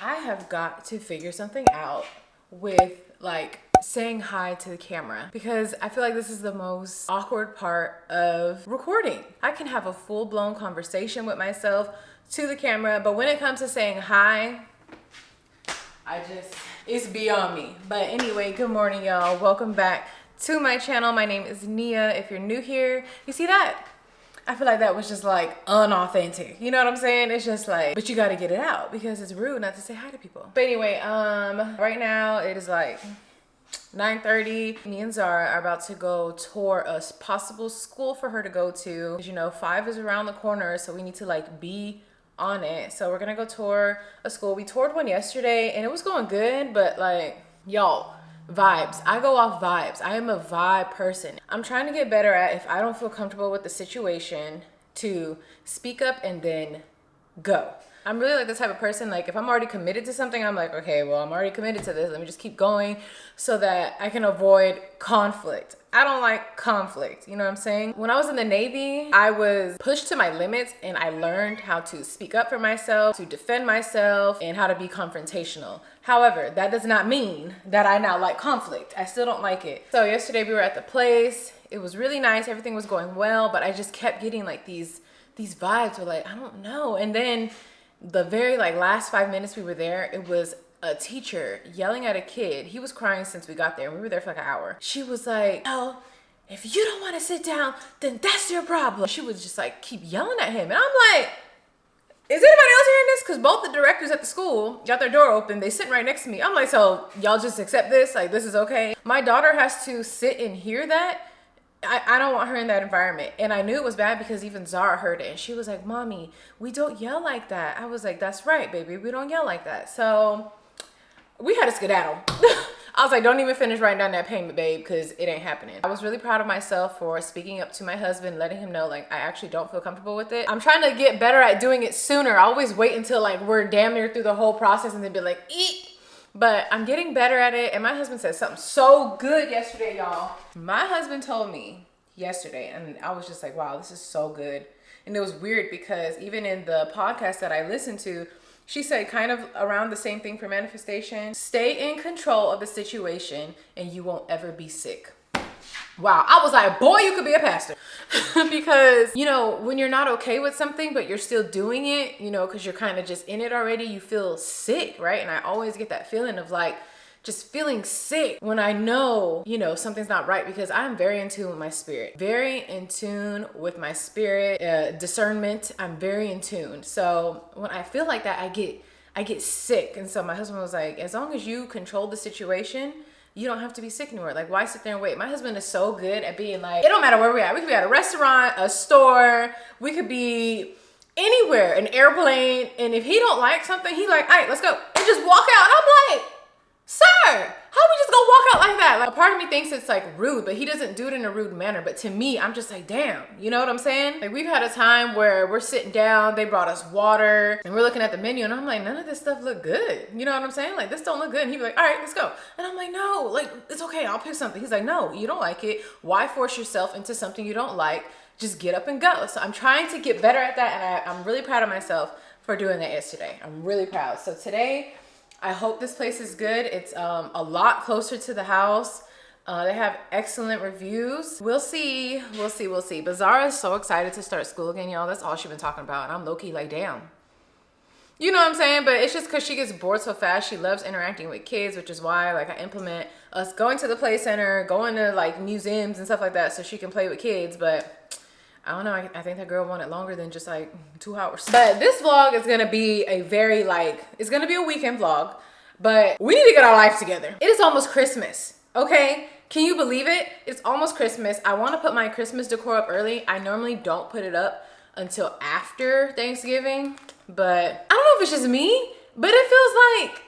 I have got to figure something out with like saying hi to the camera, because I feel like this is the most awkward part of recording. I can have a full-blown conversation with myself to the camera, but when it comes to saying hi, it's beyond me. But anyway, good morning, y'all. Welcome back to my channel. My name is Nia. If you're new here, you see that? I feel like that was just like unauthentic. You know what I'm saying? It's just like, but you got to get it out because it's rude not to say hi to people. But anyway, right now it is like 9:30. Me and Zara are about to go tour a possible school for her to go to. As you know, 5 is around the corner, so we need to like be on it. So we're gonna go tour a school. We toured one yesterday and it was going good, but like, y'all, vibes. I go off vibes. I am a vibe person. I'm trying to get better at, if I don't feel comfortable with the situation, to speak up and then go. I'm really like the type of person, like if I'm already committed to something, I'm like, okay, well, I'm already committed to this. Let me just keep going so that I can avoid conflict. I don't like conflict, you know what I'm saying? When I was in the Navy, I was pushed to my limits and I learned how to speak up for myself, to defend myself, and how to be confrontational. However, that does not mean that I now like conflict. I still don't like it. So yesterday we were at the place. It was really nice. Everything was going well, but I just kept getting like these vibes were like, I don't know. And then the very like last 5 minutes we were there, it was a teacher yelling at a kid. He was crying since we got there. We were there for like an hour. She was like, oh, if you don't want to sit down, then that's your problem. She would just like keep yelling at him. And I'm like, is anybody else hearing this? Because both the directors at the school got their door open. They sitting right next to me. I'm like, so y'all just accept this? Like, this is okay? My daughter has to sit and hear that. I don't want her in that environment. And I knew it was bad because even Zara heard it. And she was like, Mommy, we don't yell like that. I was like, that's right, baby. We don't yell like that. So we had a skedaddle. I was like, don't even finish writing down that payment, babe, because it ain't happening. I was really proud of myself for speaking up to my husband, letting him know, like, I actually don't feel comfortable with it. I'm trying to get better at doing it sooner. I always wait until, like, we're damn near through the whole process and then be like, eat. But I'm getting better at it. And my husband said something so good yesterday, y'all. My husband told me yesterday, and I was just like, wow, this is so good. And it was weird because even in the podcast that I listened to, she said kind of around the same thing for manifestation. Stay in control of the situation and you won't ever be sick. Wow. I was like, boy, you could be a pastor. Because, you know, when you're not okay with something, but you're still doing it, you know, because you're kind of just in it already, you feel sick, right? And I always get that feeling of like, just feeling sick when I know, you know, something's not right, because I'm very in tune with my spirit. Very in tune with my spirit, discernment. I'm very in tune. So when I feel like that, I get sick. And so my husband was like, as long as you control the situation, you don't have to be sick anymore. Like, why sit there and wait? My husband is so good at being like, it don't matter where we're at. We could be at a restaurant, a store. We could be anywhere, an airplane. And if he don't like something, he like, all right, let's go. And just walk out. I'm like, sir, how we just gonna walk out like that? Like, a part of me thinks it's like rude, but he doesn't do it in a rude manner. But to me, I'm just like, damn, you know what I'm saying? Like, we've had a time where we're sitting down, they brought us water, and we're looking at the menu, and I'm like, none of this stuff look good. You know what I'm saying? Like, this don't look good. And he'd be like, all right, let's go. And I'm like, no, like, it's okay, I'll pick something. He's like, no, you don't like it. Why force yourself into something you don't like? Just get up and go. So I'm trying to get better at that, and I'm really proud of myself for doing that yesterday. I'm really proud. So today, I hope this place is good. It's a lot closer to the house. They have excellent reviews. We'll see. But Zara is so excited to start school again, y'all. That's all she's been talking about. And I'm low-key like, damn. You know what I'm saying? But it's just because she gets bored so fast. She loves interacting with kids, which is why like I implement us going to the play center, going to like museums and stuff like that so she can play with kids. But I don't know, I think that girl wanted longer than just like 2 hours. But this vlog is gonna be a very like, it's gonna be a weekend vlog, but we need to get our life together. It is almost Christmas, okay? Can you believe it? It's almost Christmas. I wanna put my Christmas decor up early. I normally don't put it up until after Thanksgiving, but I don't know if it's just me, but it feels like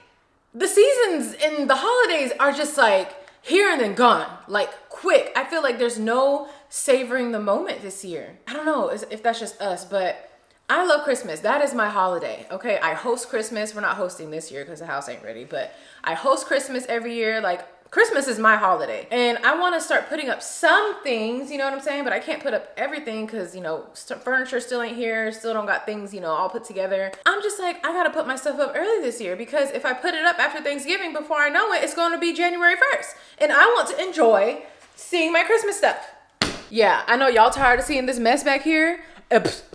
the seasons and the holidays are just like here and then gone, like quick. I feel like there's no savoring the moment this year. I don't know if that's just us, but I love Christmas. That is my holiday, okay? I host Christmas. We're not hosting this year because the house ain't ready, but I host Christmas every year. Like, Christmas is my holiday, and I want to start putting up some things, you know what I'm saying? But I can't put up everything because, you know, furniture still ain't here, still don't got things, you know, all put together. I'm just like, I gotta put my stuff up early this year, because if I put it up after Thanksgiving, before I know it, it's going to be January 1st, and I want to enjoy seeing my Christmas stuff. Yeah, I know y'all tired of seeing this mess back here.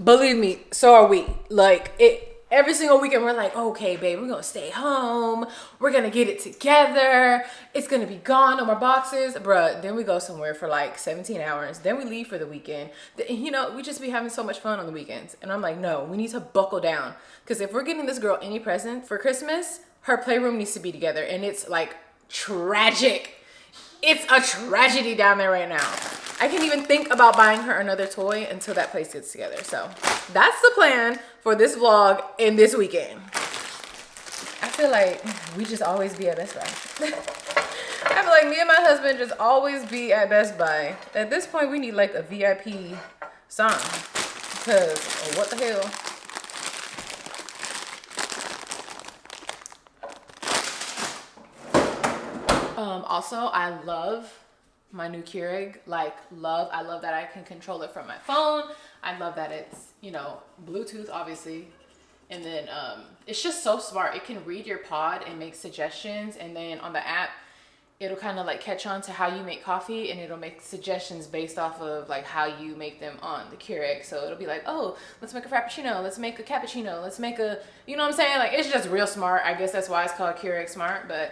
Believe me, so are we. Like, every single weekend we're like, okay, babe, we're gonna stay home. We're gonna get it together. It's gonna be gone, no more boxes. Bruh, then we go somewhere for like 17 hours. Then we leave for the weekend. You know, we just be having so much fun on the weekends. And I'm like, no, we need to buckle down. Because if we're getting this girl any present for Christmas, her playroom needs to be together. And it's like tragic. It's a tragedy down there right now. I can't even think about buying her another toy until that place gets together. So that's the plan for this vlog and this weekend. I feel like we just always be at Best Buy. I feel like me and my husband just always be at Best Buy. At this point, we need like a VIP sign, because what the hell? Also, I love my new Keurig. Like, I love that I can control it from my phone. I love that it's, you know, Bluetooth, obviously. And then it's just so smart. It can read your pod and make suggestions. And then on the app, it'll kind of like catch on to how you make coffee, and it'll make suggestions based off of like how you make them on the Keurig. So it'll be like, oh, let's make a Frappuccino. Let's make a Cappuccino. Let's make a, you know what I'm saying? Like, it's just real smart. I guess that's why it's called Keurig Smart. But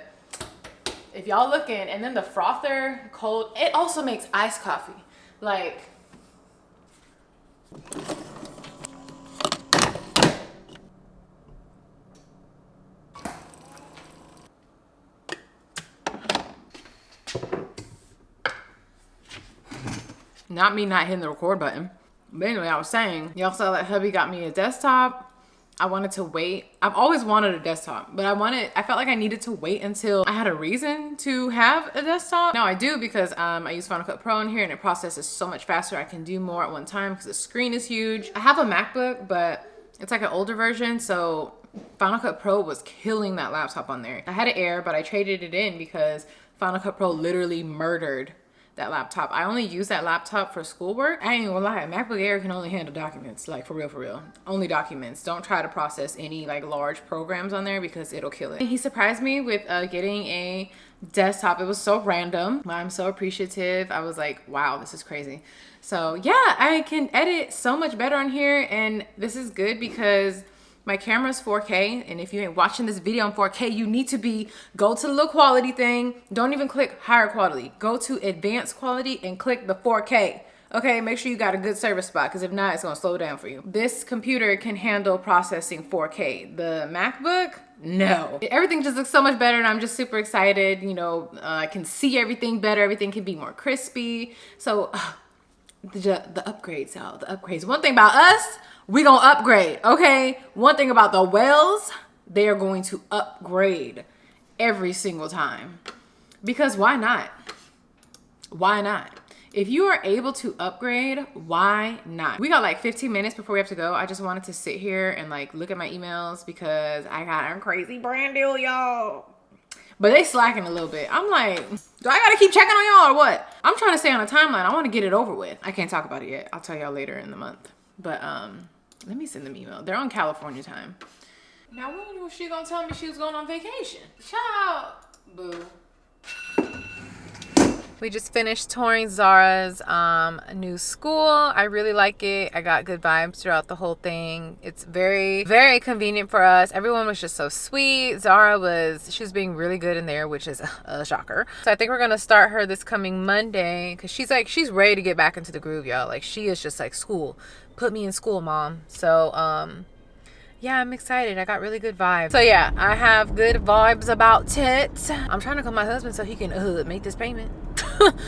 if y'all looking, and then the frother cold, it also makes iced coffee. Like, not me not hitting the record button. But anyway, I was saying, y'all saw that hubby got me a desktop. I wanted to wait. I've always wanted a desktop, but I felt like I needed to wait until I had a reason to have a desktop. Now I do, because I use Final Cut Pro in here, and it processes so much faster. I can do more at one time because the screen is huge. I have a MacBook, but it's like an older version, so Final Cut Pro was killing that laptop on there. I had an Air, but I traded it in because Final Cut Pro literally murdered that laptop. I only use that laptop for schoolwork. I ain't gonna lie, MacBook Air can only handle documents, like for real. Only documents. Don't try to process any like large programs on there, because it'll kill it. And he surprised me with getting a desktop. It was so random, but I'm so appreciative. I was like, wow, this is crazy. So yeah, I can edit so much better on here, and this is good because my camera's 4K, and if you ain't watching this video in 4K, you need to go to the low quality thing. Don't even click higher quality. Go to advanced quality and click the 4K. Okay, make sure you got a good service spot, because if not, it's gonna slow down for you. This computer can handle processing 4K. The MacBook, no. Everything just looks so much better, and I'm just super excited. You know, I can see everything better. Everything can be more crispy. So the upgrades, y'all, the upgrades. One thing about us, we gonna upgrade, okay? One thing about the Wells, they are going to upgrade every single time. Because why not? Why not? If you are able to upgrade, why not? We got like 15 minutes before we have to go. I just wanted to sit here and like look at my emails, because I got a crazy brand deal, y'all. But they slacking a little bit. I'm like, do I gotta keep checking on y'all or what? I'm trying to stay on a timeline. I want to get it over with. I can't talk about it yet. I'll tell y'all later in the month. But let me send them email. They're on California time. Now when was she gonna tell me she was going on vacation? Child, boo. We just finished touring Zara's new school. I really like it. I got good vibes throughout the whole thing. It's very, very convenient for us. Everyone was just so sweet. She was being really good in there, which is a shocker. So I think we're gonna start her this coming Monday, because she's ready to get back into the groove, y'all. Like, she is just like, school. Put me in school, mom. So yeah, I'm excited. I got really good vibes. So yeah, I have good vibes about it. I'm trying to call my husband so he can make this payment.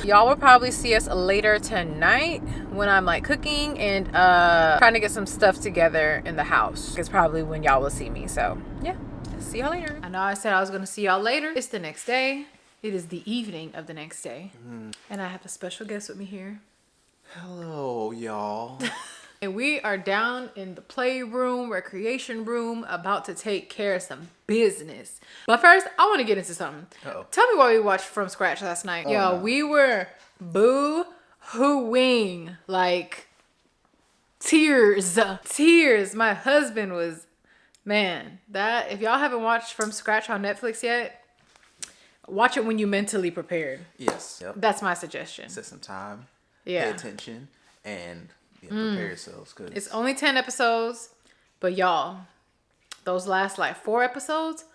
Y'all will probably see us later tonight when I'm like cooking and trying to get some stuff together in the house. It's probably when y'all will see me. So yeah, see y'all later. I know I said I was gonna see y'all later. It's the next day. It is the evening of the next day. And I have a special guest with me here. Hello, y'all. And we are down in the playroom, recreation room, about to take care of some business. But first, I want to get into something. Tell me what we watched from scratch last night. Yo, we were boo-hooing. Like, tears. Tears. My husband was, man, that, if y'all haven't watched From Scratch on Netflix yet, watch it when you mentally prepared. Yes. Yep. That's my suggestion. Set some time. Yeah. Pay attention and prepare yourselves. Cause it's only 10 episodes, but y'all, those last like 4 episodes,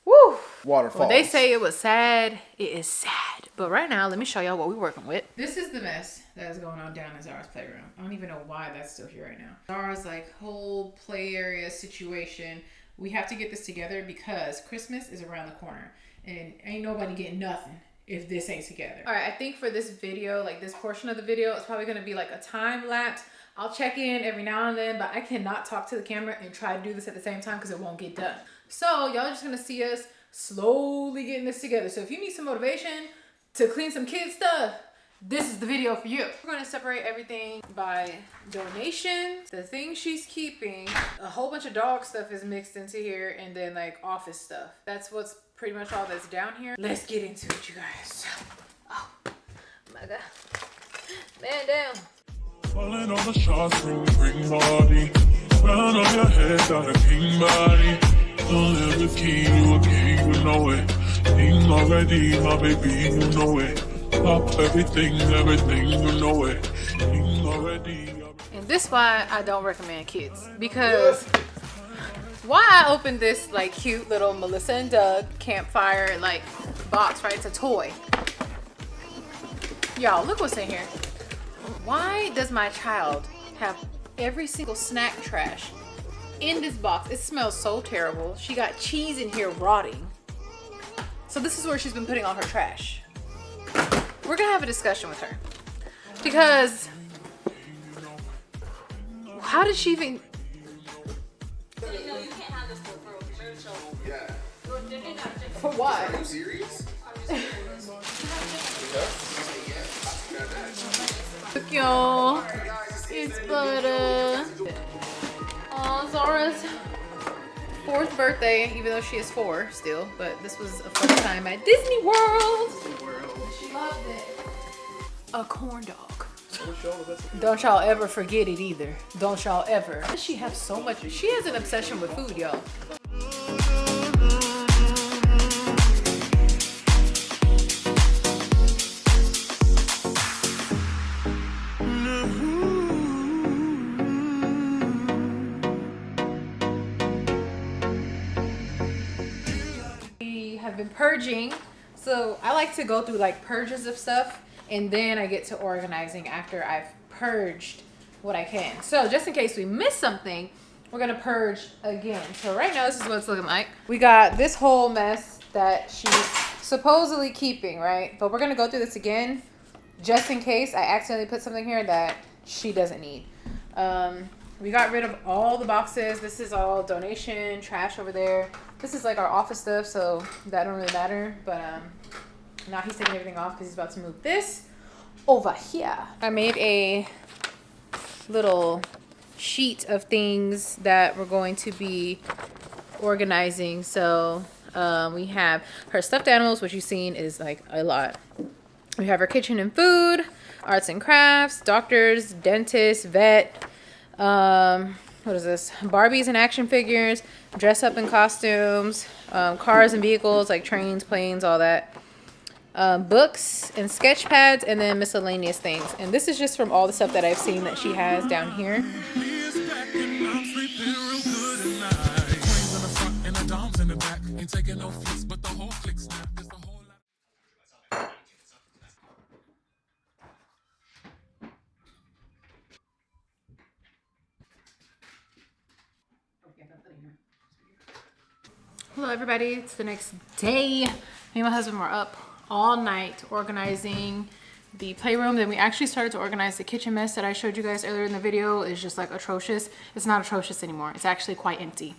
woo! Waterfalls. When they say it was sad, it is sad. But right now, let me show y'all what we're working with. This is the mess that is going on down in Zara's playroom. I don't even know why that's still here right now. Zara's like whole play area situation. We have to get this together because Christmas is around the corner. And ain't nobody getting nothing if this ain't together. All right, I think for this video, like this portion of the video, it's probably gonna be like a time lapse. I'll check in every now and then, but I cannot talk to the camera and try to do this at the same time because it won't get done. So y'all are just gonna see us slowly getting this together. So if you need some motivation to clean some kid stuff, this is the video for you. We're gonna separate everything by donations, the things she's keeping, a whole bunch of dog stuff is mixed into here, and then like office stuff. That's what's pretty much all that's down here. Let's get into it, you guys. Oh my God. Man down. Falling on the shots, ring body. Crown on your head, got a king body. Don't live with king, you a king, you know it. King already, my baby, you know it. Pop everything, you know it. King already. And this is why I don't recommend kids. Because why I opened this like cute little Melissa and Doug campfire like box, right? It's a toy. Y'all, look what's in here. Why does my child have every single snack trash in this box? It smells so terrible. She got cheese in here rotting. So this is where she's been putting all her trash. We're gonna have a discussion with her. Because how did she even... For what? Are you serious? Look, y'all. It's butter. Oh, Zara's 4th birthday, even though she is 4 still. But this was a fun time at Disney World. She loved it. A corn dog. Don't y'all ever forget it either. Don't y'all ever. She has so much. She has an obsession with food, y'all. Been purging, so I like to go through like purges of stuff and then I get to organizing after I've purged what I can. So just in case we miss something, we're gonna purge again. So right now this is what it's looking like. We got this whole mess that she's supposedly keeping, right? But we're gonna go through this again just in case I accidentally put something here that she doesn't need. We got rid of all the boxes. This is all donation, trash over there. This is like our office stuff, so that don't really matter. But now he's taking everything off because he's about to move this over here. I made a little sheet of things that we're going to be organizing. So we have her stuffed animals, which you've seen is like a lot. We have her kitchen and food, arts and crafts, doctors, dentists, vet. What is this? Barbies and action figures, dress up in costumes, cars and vehicles like trains, planes, all that. Books and sketch pads, and then miscellaneous things. And this is just from all the stuff that I've seen that she has down here. Hello everybody, it's the next day. Me and my husband were up all night organizing the playroom. Then we actually started to organize the kitchen mess that I showed you guys earlier in the video. It's just like atrocious. It's not atrocious anymore. It's actually quite empty.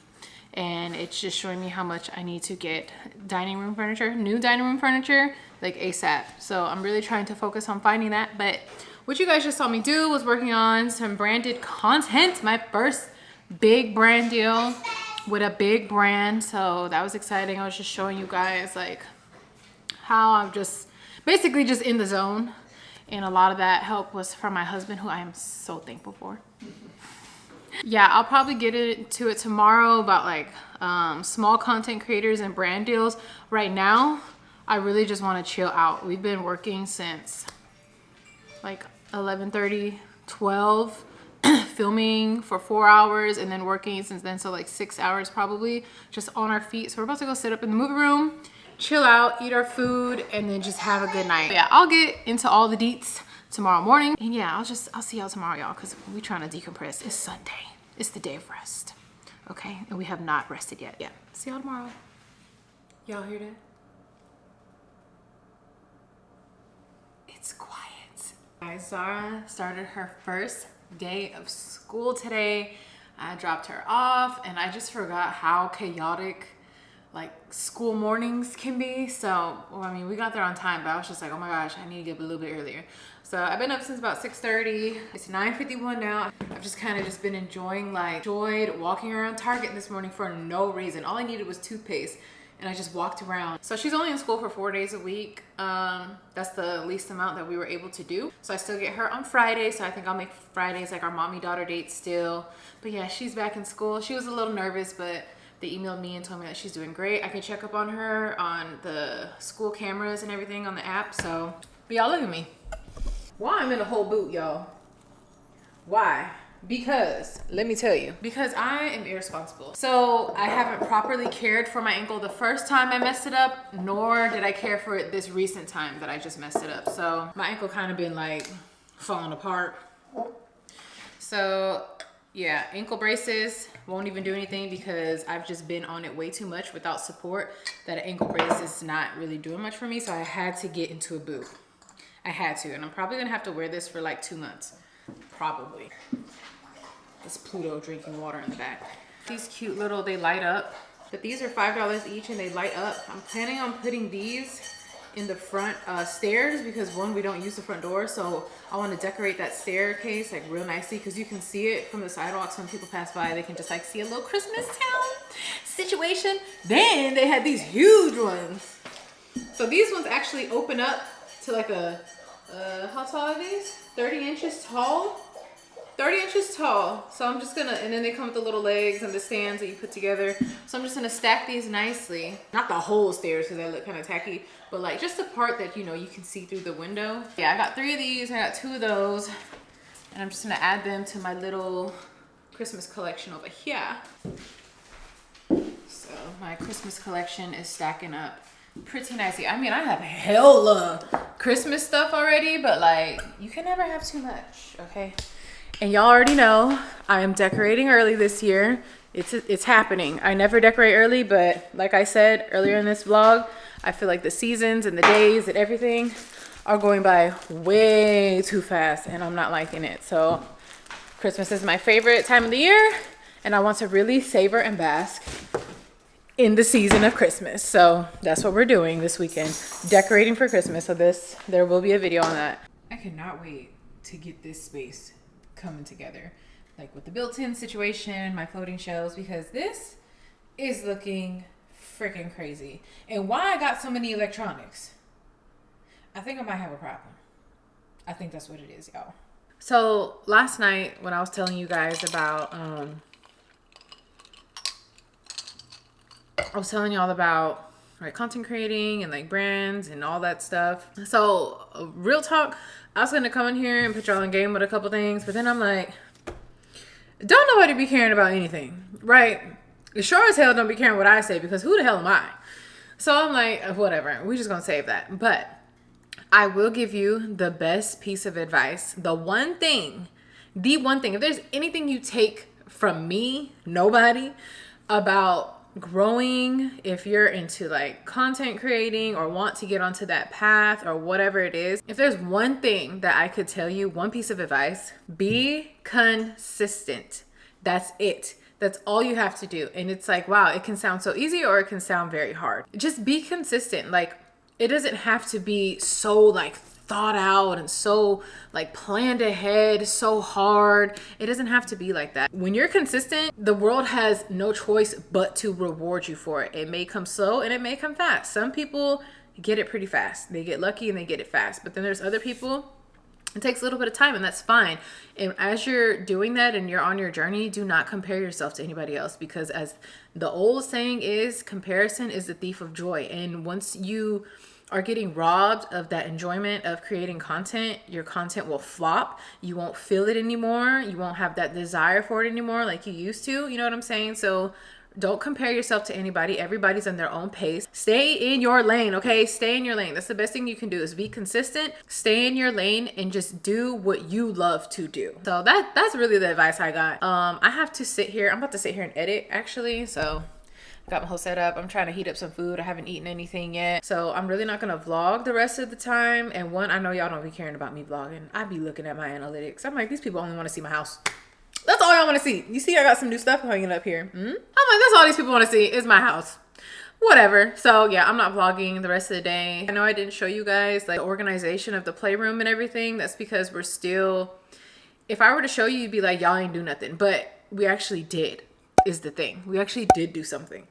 and it's just showing me how much I need to get dining room furniture, new dining room furniture, like ASAP. So I'm really trying to focus on finding that. But what you guys just saw me do was working on some branded content, my first big brand deal with a big brand. So that was exciting. I was just showing you guys like how I'm just basically just in the zone. And a lot of that help was from my husband, who I am so thankful for. Yeah, I'll probably get into it tomorrow about like small content creators and brand deals. Right now, I really just want to chill out. We've been working since like 11:30, 12, filming for 4 hours and then working since then. So like 6 hours probably just on our feet. So we're about to go sit up in the movie room, chill out, eat our food, and then just have a good night. But yeah, I'll get into all the deets tomorrow morning. And yeah, I'll see y'all tomorrow, y'all, because we trying to decompress. It's Sunday. It's the day of rest. Okay? And we have not rested yet. Yeah. See y'all tomorrow. Y'all hear that? It's quiet. Guys, Zara started her first day of school today. I dropped her off and I just forgot how chaotic like school mornings can be. So, well, I mean, we got there on time, but I was just like, oh my gosh, I need to get up a little bit earlier. So I've been up since about 6:30. It's 9:51 now. I've just kind of just been enjoyed walking around Target this morning for no reason. All I needed was toothpaste and I just walked around. So she's only in school for 4 days a week. That's the least amount that we were able to do. So I still get her on Friday. So I think I'll make Fridays like our mommy-daughter date still. But yeah, she's back in school. She was a little nervous, but they emailed me and told me that she's doing great. I can check up on her on the school cameras and everything on the app. So, but y'all look at me. Why I'm in a whole boot, y'all? Why? Because, let me tell you, because I am irresponsible. So I haven't properly cared for my ankle the first time I messed it up, nor did I care for it this recent time that I just messed it up. So my ankle kind of been like falling apart. So yeah, ankle braces won't even do anything because I've just been on it way too much without support that an ankle brace is not really doing much for me. So I had to get into a boot. I had to, and I'm probably gonna have to wear this for like 2 months, probably. This Pluto drinking water in the back. These cute little, they light up, but these are $5 each and they light up. I'm planning on putting these in the front stairs because one, we don't use the front door. So I want to decorate that staircase like real nicely because you can see it from the sidewalks when people pass by. They can just like see a little Christmas town situation. Then they had these huge ones. So these ones actually open up to like how tall are these? 30 inches tall. 30 inches tall. So I'm just gonna, and then they come with the little legs and the stands that you put together. So I'm just gonna stack these nicely. Not the whole stairs because they look kind of tacky, but like just the part that, you know, you can see through the window. Yeah, I got 3 of these, I got 2 of those. And I'm just gonna add them to my little Christmas collection over here. So my Christmas collection is stacking up pretty nicely. I mean, I have hella Christmas stuff already, but like, you can never have too much, okay? And y'all already know I am decorating early this year. It's happening. I never decorate early, but like I said earlier in this vlog, I feel like the seasons and the days and everything are going by way too fast and I'm not liking it. So Christmas is my favorite time of the year and I want to really savor and bask in the season of Christmas. So that's what we're doing this weekend, decorating for Christmas. So there will be a video on that. I cannot wait to get this space coming together, like with the built-in situation, my floating shelves, because this is looking freaking crazy. And why I got so many electronics, I think I might have a problem. I think that's what it is, y'all. So last night when I was telling you guys about I was telling y'all about like content creating and like brands and all that stuff. So real talk, I was gonna come in here and put y'all in game with a couple things, but then I'm like, don't nobody be caring about anything, right? Sure as hell don't be caring what I say because who the hell am I? So I'm like, whatever, we just gonna save that. But I will give you the best piece of advice. The one thing, if there's anything you take from me, nobody, about growing, if you're into like content creating or want to get onto that path or whatever it is, if there's one thing that I could tell you, one piece of advice, be consistent. That's it. That's all you have to do. And it's like, wow, it can sound so easy or it can sound very hard. Just be consistent. Like, it doesn't have to be so like thought out and so like planned ahead, so hard. It doesn't have to be like that. When you're consistent, the world has no choice but to reward you for it. It may come slow and it may come fast. Some people get it pretty fast. They get lucky and they get it fast. But then there's other people, it takes a little bit of time, and that's fine. And as you're doing that and you're on your journey, do not compare yourself to anybody else, because as the old saying is, comparison is the thief of joy. And once you are getting robbed of that enjoyment of creating content, your content will flop. You won't feel it anymore. You won't have that desire for it anymore like you used to. You know what I'm saying? So don't compare yourself to anybody. Everybody's on their own pace. Stay in your lane, okay? Stay in your lane. That's the best thing you can do, is be consistent, stay in your lane, and just do what you love to do. So that's really the advice I got. I have to sit here. I'm about to sit here and edit, actually. So got my whole setup. I'm trying to heat up some food. I haven't eaten anything yet. So I'm really not going to vlog the rest of the time. And one, I know y'all don't be caring about me vlogging. I be looking at my analytics. I'm like, these people only want to see my house. That's all y'all want to see. You see, I got some new stuff hanging up here. I'm like, that's all these people want to see is my house. Whatever. So yeah, I'm not vlogging the rest of the day. I know I didn't show you guys like the organization of the playroom and everything. That's because we're still, if I were to show you, you'd be like, y'all ain't do nothing. But we actually did, is the thing. We actually did do something.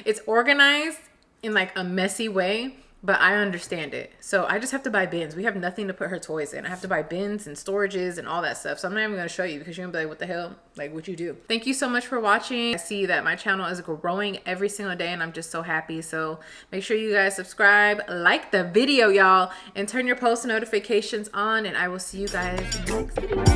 It's organized in like a messy way, but I understand it. So I just have to buy bins. We have nothing to put her toys in. I have to buy bins and storages and all that stuff. So I'm not even going to show you, because you're going to be like, what the hell? Like, what you do? Thank you so much for watching. I see that my channel is growing every single day, and I'm just so happy. So make sure you guys subscribe, like the video, y'all, and turn your post notifications on, and I will see you guys next video.